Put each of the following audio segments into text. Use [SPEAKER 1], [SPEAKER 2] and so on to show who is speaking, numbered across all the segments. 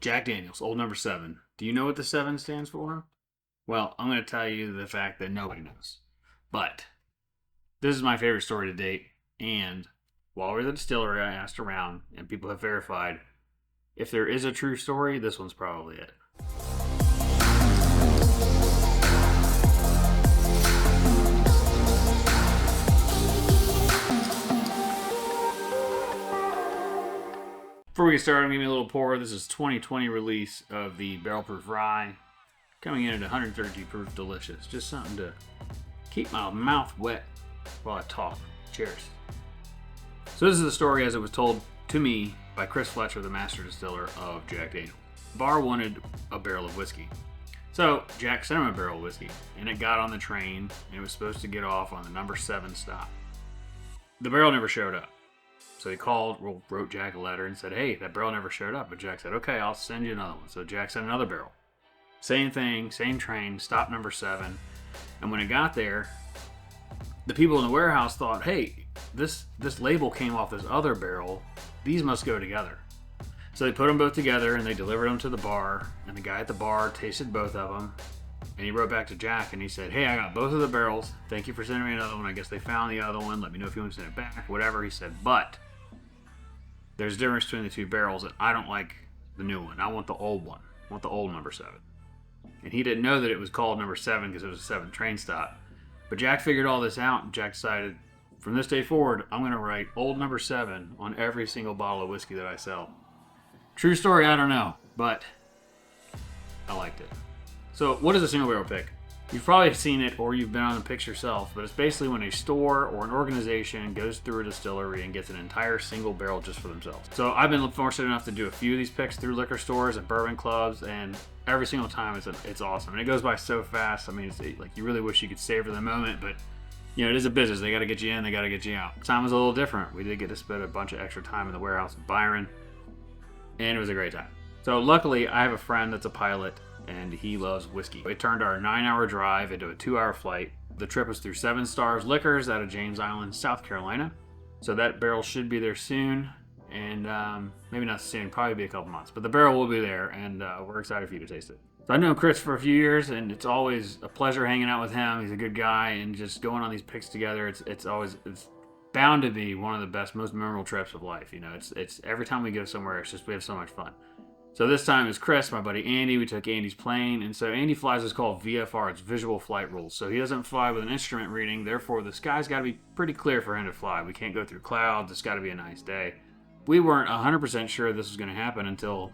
[SPEAKER 1] Jack Daniels, Old No.7. Do you know what the 7 stands for? Well, I'm going to tell you the fact that nobody knows. But this is my favorite story to date. And while we were at the distillery, I asked around, and people have verified if there is a true story, this one's probably it. Before we get started, I'm giving you a little pour. This is 2020 release of the Barrel Proof Rye. Coming in at 130 proof, delicious. Just something to keep my mouth wet while I talk. Cheers. So this is the story as it was told to me by Chris Fletcher, the master distiller of Jack Daniels. The bar wanted a barrel of whiskey. So Jack sent him a barrel of whiskey, and it got on the train, and it was supposed to get off on the number 7 stop. The barrel never showed up. So he called, wrote Jack a letter and said, hey, that barrel never showed up. But Jack said, okay, I'll send you another one. So Jack sent another barrel. Same thing, same train, stop number 7. And when it got there, the people in the warehouse thought, hey, this label came off this other barrel. These must go together. So they put them both together and they delivered them to the bar. And the guy at the bar tasted both of them. And he wrote back to Jack and he said, hey, I got both of the barrels. Thank you for sending me another one. I guess they found the other one. Let me know if you want to send it back. Whatever. He said, but there's a difference between the two barrels, and I don't like the new one. I want the old one. I want the old number 7. And he didn't know that it was called number 7 because it was a 7 train stop. But Jack figured all this out, and Jack decided, from this day forward, I'm going to write old number 7 on every single bottle of whiskey that I sell. True story, I don't know, but I liked it. So what is a single barrel pick? You've probably seen it or you've been on the picks yourself, but it's basically when a store or an organization goes through a distillery and gets an entire single barrel just for themselves. So I've been fortunate enough to do a few of these picks through liquor stores and bourbon clubs, and every single time it's awesome. And it goes by so fast. I mean, it's like you really wish you could savor the moment, but you know, it is a business. They got to get you in, they got to get you out. Time was a little different. We did get to spend a bunch of extra time in the warehouse in Byron, and it was a great time. So luckily, I have a friend that's a pilot, and he loves whiskey. It turned our 9-hour drive into a 2-hour flight. The trip was through 7 Stars Liquors out of James Island, South Carolina. So that barrel should be there soon, and maybe not soon, probably be a couple months. But the barrel will be there, and we're excited for you to taste it. So I've known Chris for a few years, and it's always a pleasure hanging out with him. He's a good guy, and just going on these picks together, it's bound to be one of the best, most memorable trips of life. You know, it's every time we go somewhere, it's just we have so much fun. So this time it was Chris, my buddy Andy. We took Andy's plane, and so Andy flies what's called VFR. It's Visual Flight Rules. So he doesn't fly with an instrument reading. Therefore, the sky's got to be pretty clear for him to fly. We can't go through clouds. It's got to be a nice day. We weren't 100% sure this was going to happen until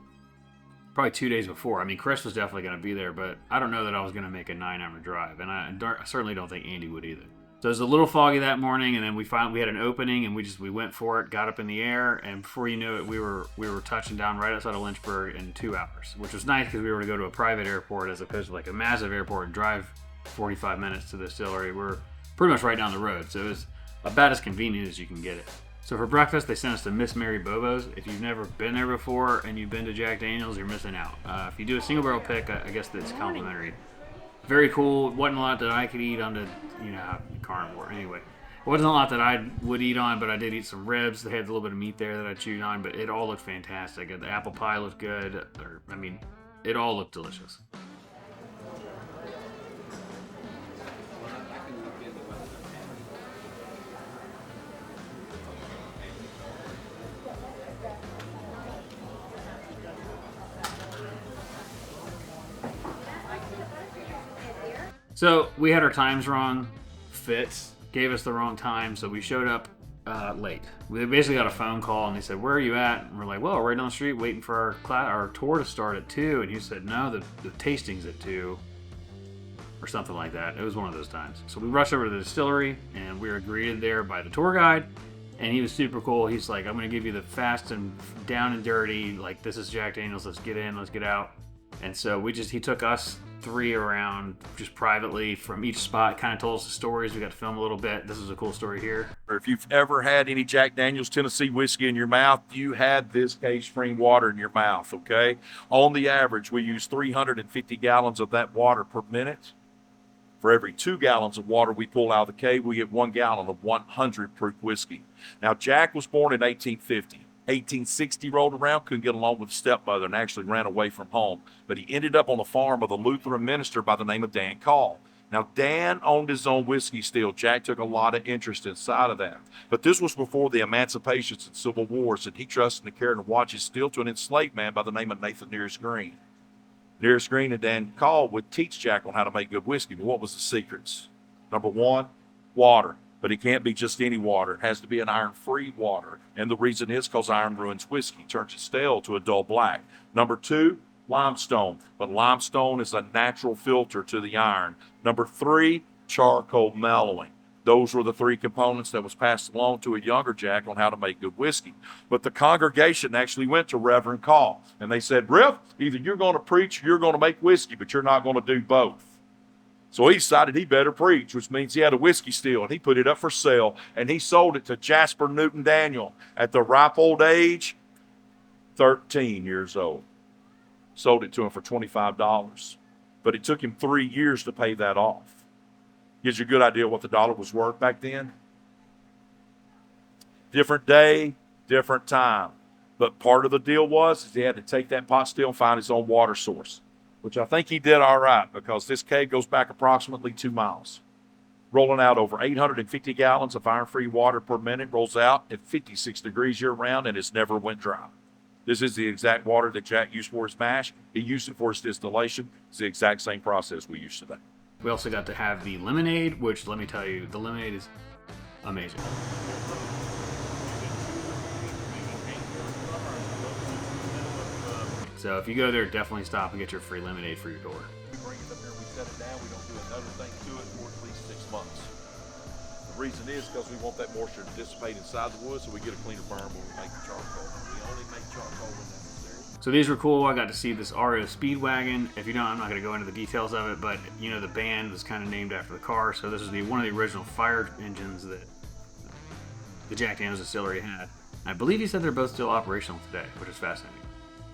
[SPEAKER 1] probably 2 days before. I mean, Chris was definitely going to be there, but I don't know that I was going to make a 9-hour drive, and I certainly don't think Andy would either. So it was a little foggy that morning, and then we had an opening, and we went for it, got up in the air, and before you knew it, we were touching down right outside of Lynchburg in 2 hours, which was nice because we were to go to a private airport as opposed to like a massive airport and drive 45 minutes to the distillery. We're pretty much right down the road, so it was about as convenient as you can get it. So for breakfast, they sent us to Miss Mary Bobo's. If you've never been there before and you've been to Jack Daniels, you're missing out. If you do a single barrel pick, I guess that's complimentary. Very cool. Wasn't a lot that I could eat on the, carnivore. Anyway, it wasn't a lot that I would eat on, but I did eat some ribs. They had a little bit of meat there that I chewed on, but it all looked fantastic. The apple pie looked good. It all looked delicious. So we had our times wrong. Fitz gave us the wrong time, so we showed up late. We basically got a phone call, and they said, where are you at? And we're like, well, we're right down the street waiting for our tour to start at 2. And he said, no, the tasting's at 2 or something like that. It was one of those times. So we rushed over to the distillery, and we were greeted there by the tour guide, and he was super cool. He's like, I'm going to give you the fast and down and dirty, like, this is Jack Daniels, let's get in, let's get out. And so he took us 3 around just privately from each spot, kind of told us the stories. We got to film a little bit. This is a cool story here.
[SPEAKER 2] Or if you've ever had any Jack Daniels Tennessee whiskey in your mouth, you had this cage spring water in your mouth, okay? On the average, we use 350 gallons of that water per minute. For every 2 gallons of water we pull out of the cave, we get 1 gallon of 100 proof whiskey. Now, Jack was born in 1850. 1860 rolled around, couldn't get along with his stepmother and actually ran away from home. But he ended up on the farm of a Lutheran minister by the name of Dan Call. Now, Dan owned his own whiskey still. Jack took a lot of interest inside of that. But this was before the emancipations and civil wars, and he trusted the care and watch his still to an enslaved man by the name of Nathan Nearest Green. Nearest Green and Dan Call would teach Jack on how to make good whiskey. But what was the secrets? Number one, water. But it can't be just any water. It has to be an iron-free water. And the reason is because iron ruins whiskey, turns it stale to a dull black. Number two, limestone. But limestone is a natural filter to the iron. Number three, charcoal mellowing. Those were the three components that was passed along to a younger Jack on how to make good whiskey. But the congregation actually went to Reverend Call, and they said, Rev, either you're going to preach or you're going to make whiskey, but you're not going to do both. So he decided he better preach, which means he had a whiskey still, and he put it up for sale, and he sold it to Jasper Newton Daniel at the ripe old age, 13 years old. Sold it to him for $25. But it took him 3 years to pay that off. Gives you a good idea what the dollar was worth back then. Different day, different time. But part of the deal was he had to take that pot still and find his own water source, which I think he did all right because this cave goes back approximately 2 miles. Rolling out over 850 gallons of iron-free water per minute, rolls out at 56 degrees year-round, and it's never went dry. This is the exact water that Jack used for his mash. He used it for his distillation. It's the exact same process we use today.
[SPEAKER 1] We also got to have the lemonade, which let me tell you, the lemonade is amazing. So if you go there, definitely stop and get your free lemonade for your door.
[SPEAKER 2] We bring it up here, we set it down, we don't do another thing to it for at least 6 months. The reason is because we want that moisture to dissipate inside the wood so we get a cleaner burn when we make the charcoal. We only make charcoal when necessary.
[SPEAKER 1] So these were cool. I got to see this REO Speedwagon. If you don't, I'm not going to go into the details of it, but you know, the band was kind of named after the car. So this is one of the original fire engines that the Jack Daniels Distillery had. I believe he said they're both still operational today, which is fascinating.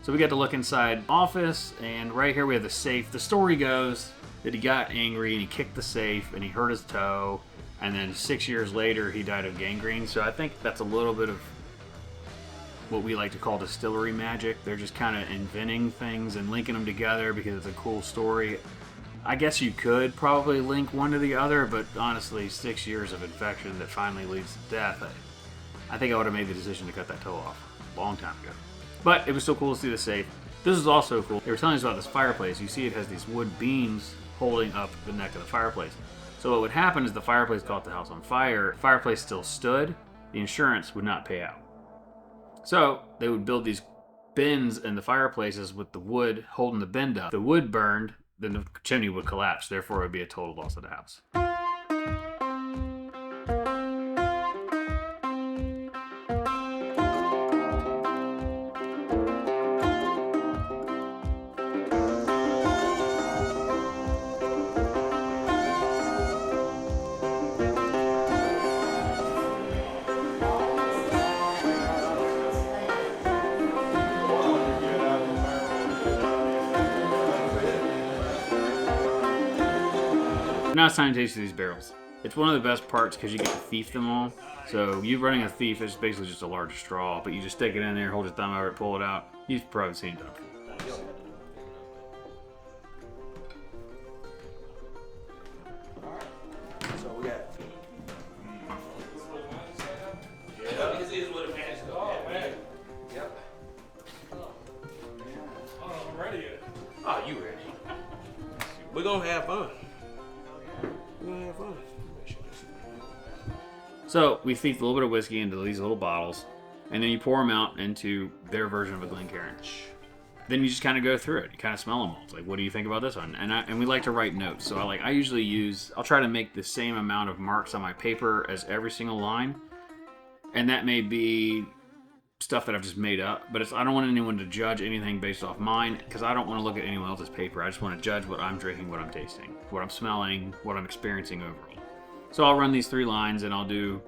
[SPEAKER 1] So we got to look inside office, and right here we have the safe. The story goes that he got angry and he kicked the safe and he hurt his toe, and then 6 years later he died of gangrene. So I think that's a little bit of what we like to call distillery magic. They're just kind of inventing things and linking them together because it's a cool story. I guess you could probably link one to the other, but honestly, 6 years of infection that finally leads to death, I think I would have made the decision to cut that toe off a long time ago. But it was so cool to see the safe. This is also cool. They were telling us about this fireplace. You see it has these wood beams holding up the neck of the fireplace. So what would happen is the fireplace caught the house on fire. The fireplace still stood. The insurance would not pay out. So they would build these bins in the fireplaces with the wood holding the bend up. The wood burned, then the chimney would collapse. Therefore, it would be a total loss of the house. Now it's time to taste these barrels. It's one of the best parts because you get to thief them all. So you running a thief is basically just a large straw, but you just stick it in there, hold your thumb over it, pull it out. You've probably seen it done before.
[SPEAKER 2] So we got
[SPEAKER 3] This is what it has to go. Man.
[SPEAKER 2] Yep.
[SPEAKER 3] Oh, I'm ready.
[SPEAKER 1] Oh, you ready?
[SPEAKER 3] We're gonna have fun. We're gonna have fun.
[SPEAKER 1] So we thieved a little bit of whiskey into these little bottles, and then you pour them out into their version of a Glencairn. Then you just kind of go through it. You kind of smell them all. It's like, what do you think about this one? And we like to write notes. So I'll try to make the same amount of marks on my paper as every single line. And that may be stuff that I've just made up, but I don't want anyone to judge anything based off mine, because I don't want to look at anyone else's paper. I just want to judge what I'm drinking, what I'm tasting, what I'm smelling, what I'm experiencing overall. So I'll run these 3 lines, and I'll do,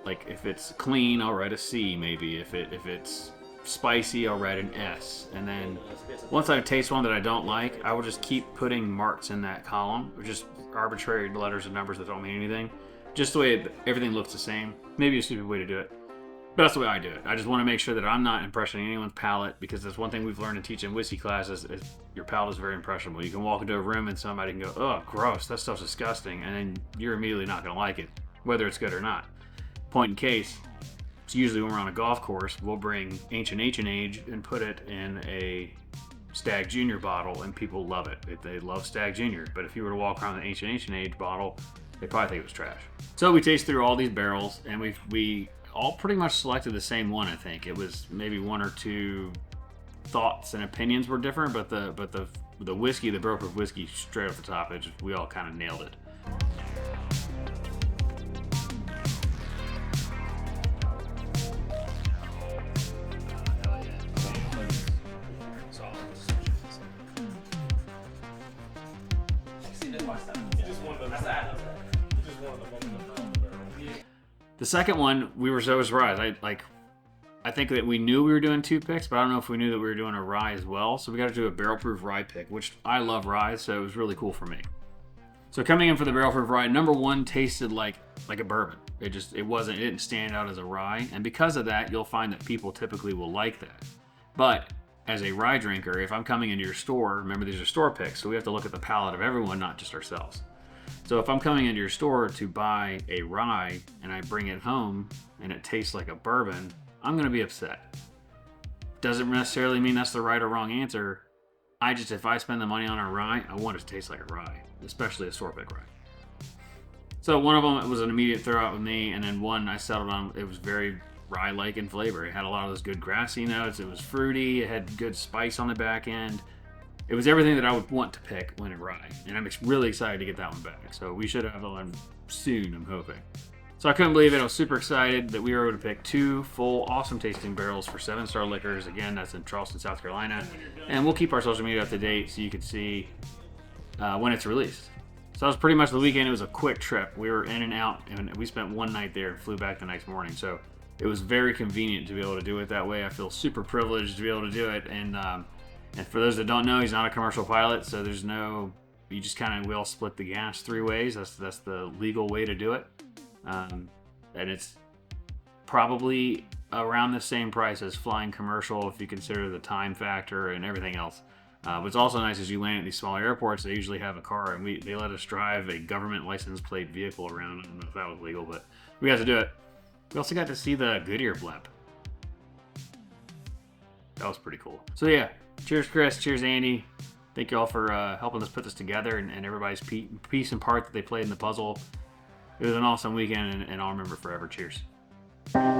[SPEAKER 1] like, if it's clean, I'll write a C maybe. If it's spicy, I'll write an S. And then once I taste one that I don't like, I will just keep putting marks in that column, or just arbitrary letters and numbers that don't mean anything. Just the way everything looks the same. Maybe a stupid way to do it. But that's the way I do it. I just want to make sure that I'm not impressioning anyone's palate, because that's one thing we've learned to teach in whiskey classes is your palate is very impressionable. You can walk into a room and somebody can go, oh, gross, that stuff's disgusting, and then you're immediately not going to like it, whether it's good or not. Point in case, it's usually when we're on a golf course, we'll bring Ancient Age and put it in a Stag Junior bottle, and people love it. They love Stag Junior, but if you were to walk around the Ancient Age bottle, they probably think it was trash. So we taste through all these barrels, and we all pretty much selected the same one. I think it was maybe one or two thoughts and opinions were different, but the whiskey, the barrel proof whiskey, straight off the top, we all kind of nailed it. The second one, we were so surprised. I think that we knew we were doing 2 picks, but I don't know if we knew that we were doing a rye as well. So we got to do a barrel proof rye pick, which I love rye, so it was really cool for me. So coming in for the barrel proof rye, number 1 tasted like a bourbon. It didn't stand out as a rye, and because of that, you'll find that people typically will like that. But as a rye drinker, if I'm coming into your store, remember these are store picks, so we have to look at the palate of everyone, not just ourselves. So if I'm coming into your store to buy a rye and I bring it home and it tastes like a bourbon, I'm going to be upset. Doesn't necessarily mean that's the right or wrong answer. If I spend the money on a rye, I want it to taste like a rye, especially a store pick rye. So one of them, it was an immediate throw out with me, and then one I settled on, it was very rye-like in flavor. It had a lot of those good grassy notes. It was fruity. It had good spice on the back end. It was everything that I would want to pick when it rye, and I'm really excited to get that one back. So we should have one soon, I'm hoping. So I couldn't believe it. I was super excited that we were able to pick 2 full, awesome tasting barrels for 7 Star Liquors. Again, that's in Charleston, South Carolina. And we'll keep our social media up to date so you can see when it's released. So that was pretty much the weekend. It was a quick trip. We were in and out, and we spent one night there and flew back the next morning. So it was very convenient to be able to do it that way. I feel super privileged to be able to do it. And for those that don't know, he's not a commercial pilot, so you just we all split the gas 3 ways. That's the legal way to do it. And it's probably around the same price as flying commercial if you consider the time factor and everything else. What's also nice is you land at these smaller airports, they usually have a car, and they let us drive a government license plate vehicle around. I don't know if that was legal, but we got to do it. We also got to see the Goodyear blimp. That was pretty cool. So yeah, cheers Chris, cheers Andy. Thank you all for helping us put this together, and everybody's piece and part that they played in the puzzle. It was an awesome weekend, and I'll remember forever. Cheers.
[SPEAKER 4] Actually,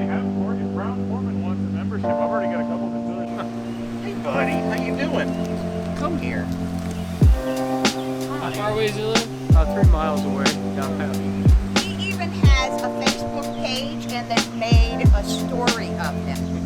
[SPEAKER 4] have Morgan Brown Foreman wants a membership. I've already got a couple of distillers.
[SPEAKER 5] Hey, buddy, how you doing? Come here.
[SPEAKER 6] How far away does he live?
[SPEAKER 4] About 3 miles away downtown.
[SPEAKER 5] He even has a Facebook page and they've made a story of him.